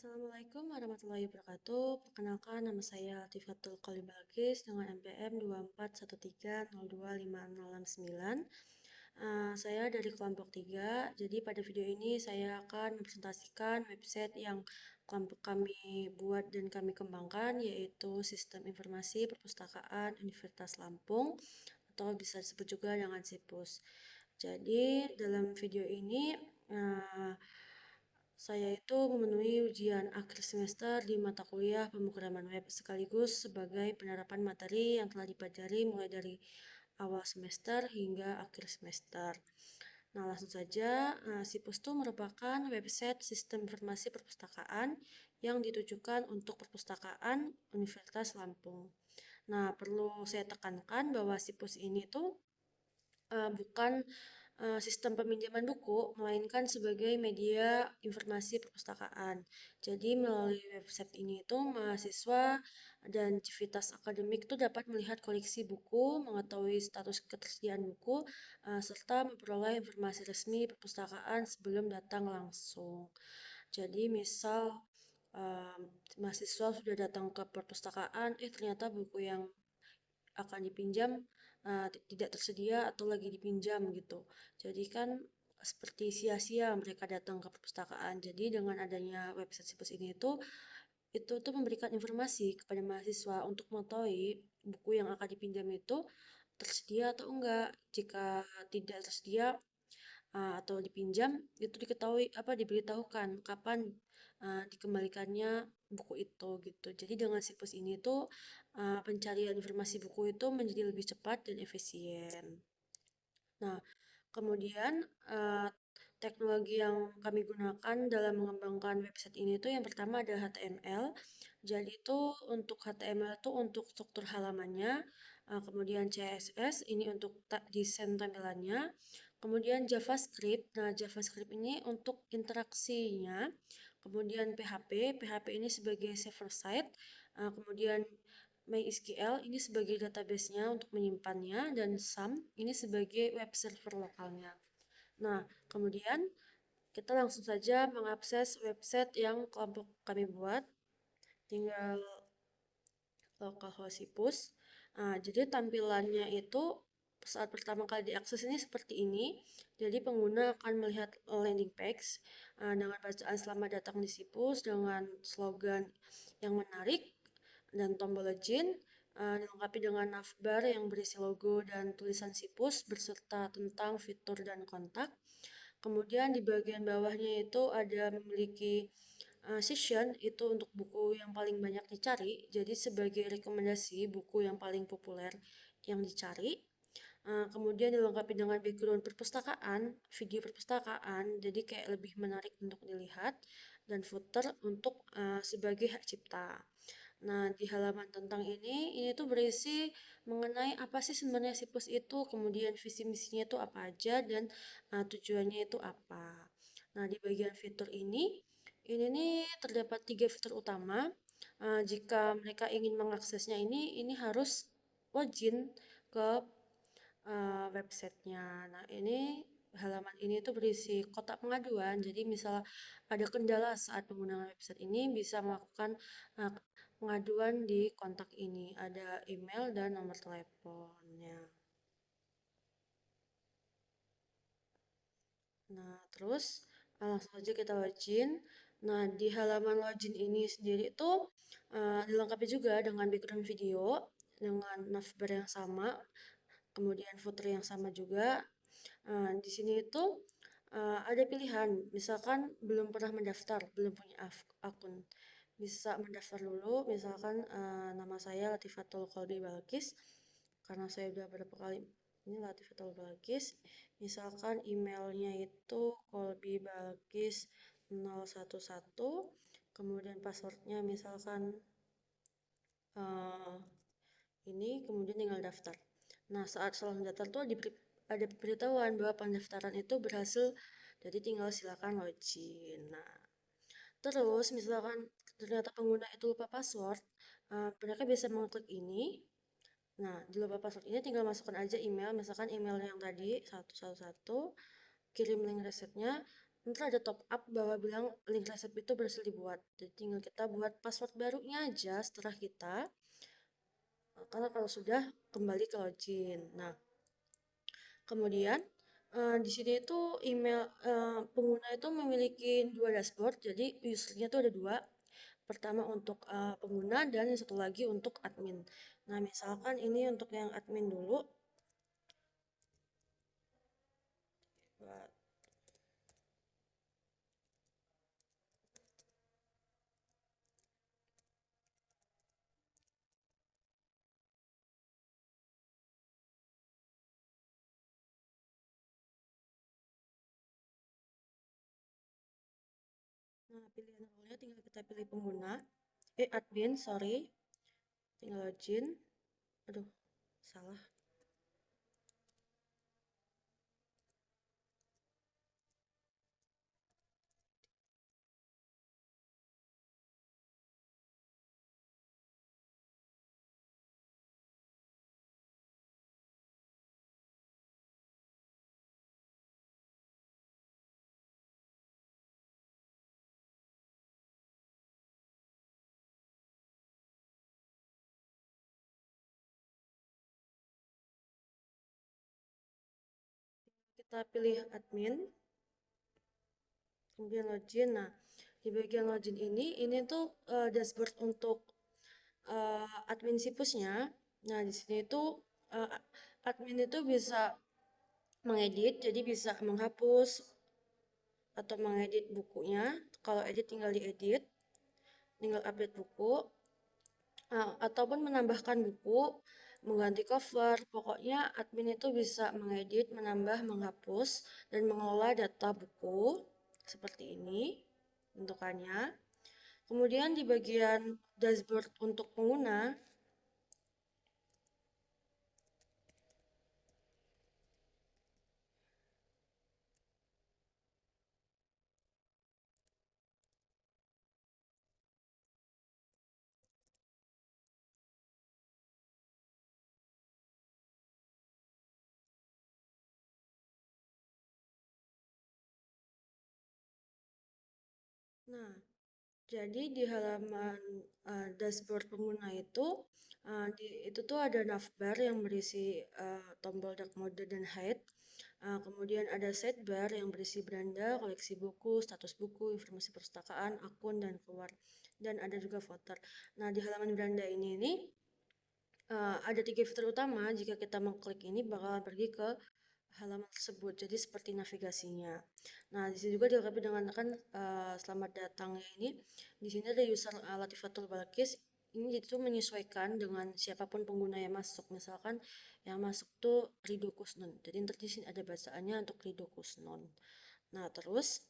Assalamualaikum warahmatullahi wabarakatuh. Perkenalkan, nama saya Latifatul Qoli Balkis dengan NPM 2413025069. Saya dari kelompok 3. Jadi pada video ini saya akan mempresentasikan website yang kelompok kami buat dan kami kembangkan, yaitu Sistem Informasi Perpustakaan Universitas Lampung atau bisa disebut juga dengan SIPUS. Jadi dalam video ini saya itu memenuhi ujian akhir semester di mata kuliah pemrograman web sekaligus sebagai penerapan materi yang telah dipelajari mulai dari awal semester hingga akhir semester. Nah, langsung saja, SIPUS itu merupakan website sistem informasi perpustakaan yang ditujukan untuk perpustakaan Universitas Lampung. Nah, perlu saya tekankan bahwa SIPUS ini tuh bukan sistem peminjaman buku, melainkan sebagai media informasi perpustakaan. Jadi melalui website ini itu mahasiswa dan civitas akademik itu dapat melihat koleksi buku, mengetahui status ketersediaan buku, serta memperoleh informasi resmi perpustakaan sebelum datang langsung. Jadi misal mahasiswa sudah datang ke perpustakaan, ternyata buku yang akan dipinjam tidak tersedia atau lagi dipinjam gitu. Jadi kan seperti sia-sia mereka datang ke perpustakaan. Jadi dengan adanya website SIPUS ini itu tuh memberikan informasi kepada mahasiswa untuk mengetahui buku yang akan dipinjam itu tersedia atau enggak. Jika tidak tersedia atau dipinjam itu diketahui diberitahukan kapan dikembalikannya buku itu gitu. Jadi dengan situs ini tuh pencarian informasi buku itu menjadi lebih cepat dan efisien. Nah, kemudian teknologi yang kami gunakan dalam mengembangkan website ini tuh yang pertama adalah HTML. Jadi itu untuk HTML itu untuk struktur halamannya, kemudian CSS ini untuk desain tampilannya, kemudian JavaScript. Nah, JavaScript ini untuk interaksinya, kemudian PHP ini sebagai server side, kemudian MySQL ini sebagai database-nya untuk menyimpannya, dan SAM ini sebagai web server lokalnya. Nah, kemudian kita langsung saja mengakses website yang kelompok kami buat. Tinggal localhost SIPUS. Nah, jadi tampilannya itu saat pertama kali diakses ini seperti ini. Jadi pengguna akan melihat landing page dengan bacaan selamat datang di SIPUS dengan slogan yang menarik dan tombol login, dilengkapi dengan navbar yang berisi logo dan tulisan SIPUS beserta tentang fitur dan kontak. Kemudian di bagian bawahnya itu ada memiliki session itu untuk buku yang paling banyak dicari. Jadi sebagai rekomendasi buku yang paling populer yang dicari. Kemudian dilengkapi dengan background perpustakaan, video perpustakaan, jadi kayak lebih menarik untuk dilihat, dan footer untuk sebagai hak cipta. Nah, di halaman tentang ini tuh berisi mengenai apa sih sebenarnya SIPUS itu, kemudian visi misinya itu apa aja, dan tujuannya itu apa. Nah, di bagian fitur ini nih terdapat 3 fitur utama. Jika mereka ingin mengaksesnya ini harus login ke websitenya. Nah, ini halaman ini tuh berisi kotak pengaduan. Jadi misal ada kendala saat penggunaan website ini bisa melakukan uh, pengaduan di kontak ini. Ada email dan nomor teleponnya. Nah, terus langsung aja kita login. Nah, di halaman login ini sendiri itu dilengkapi juga dengan background video dengan navbar yang sama, kemudian footer yang sama juga. Di sini itu ada pilihan, misalkan belum pernah mendaftar, belum punya akun, bisa mendaftar dulu. Misalkan nama saya Latifatul Kolbi Balkis, karena saya udah beberapa kali ini Latifatul Balkis. Misalkan emailnya itu kolbibalkis011, kemudian passwordnya misalkan eh, ini, kemudian tinggal daftar. Nah, saat setelah mendaftar tuh ada pemberitahuan bahwa pendaftaran itu berhasil, jadi tinggal silakan login. Nah, terus misalkan ternyata pengguna itu lupa password, mereka bisa mengklik ini. Nah, di lupa password ini tinggal masukkan aja email, misalkan email yang tadi 111, kirim link resetnya, Nanti ada top up bahwa bilang link resep itu berhasil dibuat. Jadi tinggal kita buat password barunya aja setelah kita, karena kalau sudah kembali ke login. Nah, kemudian di sini itu email pengguna itu memiliki dua dashboard. Jadi usernya itu ada dua. Pertama untuk pengguna dan yang satu lagi untuk admin. Nah, misalkan ini untuk yang admin dulu. Nah, pilihan awalnya tinggal kita pilih pengguna. Admin, sorry. Tinggal login. Aduh, salah. Kita pilih admin, kemudian login. Nah, di bagian login ini tuh dashboard untuk admin situsnya. Nah, di sini tuh uh, admin itu bisa mengedit, jadi bisa menghapus atau mengedit bukunya. Kalau edit tinggal diedit, tinggal update buku, ataupun menambahkan buku, mengganti cover. Pokoknya admin itu bisa mengedit, menambah, menghapus, dan mengelola data buku seperti ini bentukannya. Kemudian di bagian dashboard untuk pengguna, nah, jadi di halaman dashboard pengguna itu, itu tuh ada navbar yang berisi tombol dark mode dan hide. Kemudian ada sidebar yang berisi beranda, koleksi buku, status buku, informasi perpustakaan, akun, dan keluar. Dan ada juga footer. Nah, di halaman beranda ini nih, ada tiga fitur utama. Jika kita mengklik ini bakalan pergi ke halaman tersebut. Jadi seperti navigasinya. Nah, di sini juga dilengkapi dengan selamat datangnya ini. Di sini ada user Latifatul Balkis. Ini itu menyesuaikan dengan siapapun pengguna yang masuk. Misalkan yang masuk tuh Rido Kusnun. Jadi nanti di sini ada bacaannya untuk Rido Kusnun. Nah, terus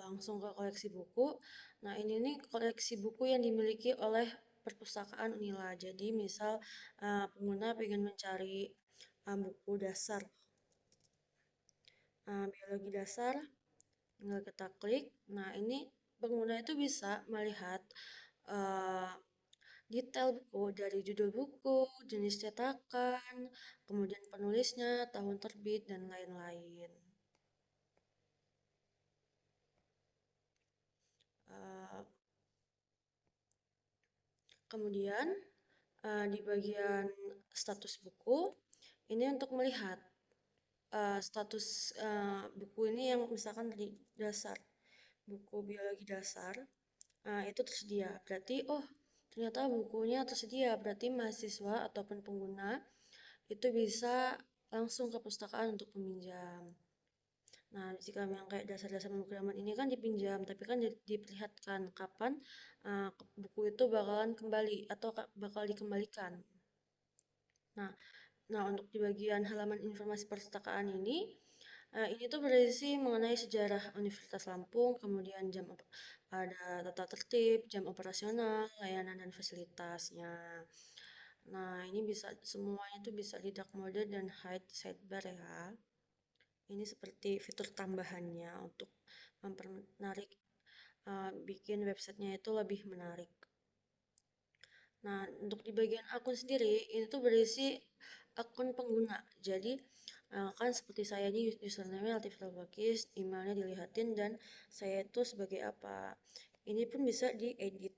langsung ke koleksi buku. Nah, ini nih koleksi buku yang dimiliki oleh perpustakaan Unila. Jadi, misal pengguna ingin mencari buku dasar biologi dasar, tinggal kita klik. Nah, ini pengguna itu bisa melihat uh, detail buku dari judul buku, jenis cetakan, kemudian penulisnya, tahun terbit, dan lain-lain. Uh, Kemudian di bagian status buku, ini untuk melihat status buku ini yang misalkan dari dasar, buku biologi dasar, itu tersedia. Berarti, oh ternyata bukunya tersedia, berarti mahasiswa ataupun pengguna itu bisa langsung ke perpustakaan untuk meminjam. Nah, jika yang kayak dasar-dasar pemrograman ini kan dipinjam, tapi kan diperlihatkan kapan buku itu bakalan kembali atau bakal dikembalikan. Nah, untuk di bagian halaman informasi perpustakaan ini tuh berisi mengenai sejarah Universitas Lampung, kemudian ada tata tertib, jam operasional, layanan dan fasilitasnya. Nah, ini bisa semuanya tuh bisa di dark mode dan hide sidebar ya. Ini seperti fitur tambahannya untuk mempermenarik bikin websitenya itu lebih menarik. Nah, untuk di bagian akun sendiri, ini tuh berisi akun pengguna. Jadi, Kan seperti saya ini username-nya Latifah Bakis, emailnya dilihatin dan saya itu sebagai apa. Ini pun bisa diedit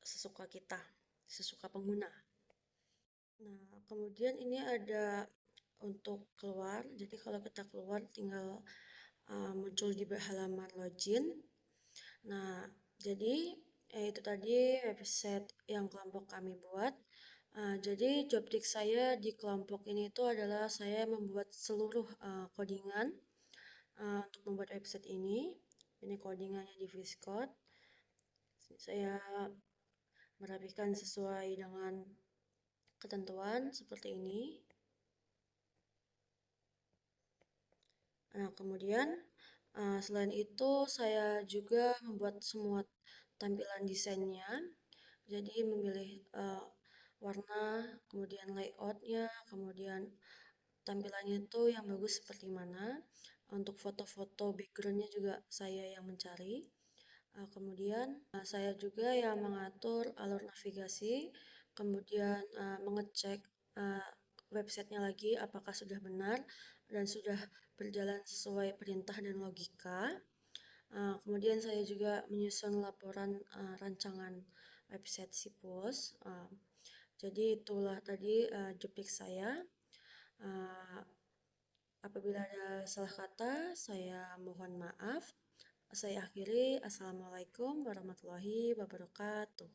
sesuka kita, sesuka pengguna. Nah, kemudian ini ada untuk keluar. Jadi kalau kita keluar tinggal muncul di halaman login. Nah, jadi itu tadi website yang kelompok kami buat. Jadi job desk saya di kelompok ini itu adalah saya membuat seluruh codingan untuk membuat website ini. Ini codingannya di VS Code. Saya merapikan sesuai dengan ketentuan seperti ini. Nah, kemudian selain itu saya juga membuat semua tampilan desainnya. Jadi memilih warna, kemudian layoutnya, kemudian tampilannya itu yang bagus seperti mana. Untuk foto-foto backgroundnya juga saya yang mencari. Kemudian saya juga yang mengatur alur navigasi, kemudian mengecek uh, websitenya lagi apakah sudah benar dan sudah berjalan sesuai perintah dan logika. Kemudian saya juga menyusun laporan rancangan website Sipus. Jadi itulah tadi job desk saya. Uh, Apabila ada salah kata, saya mohon maaf. Saya akhiri. Assalamualaikum warahmatullahi wabarakatuh.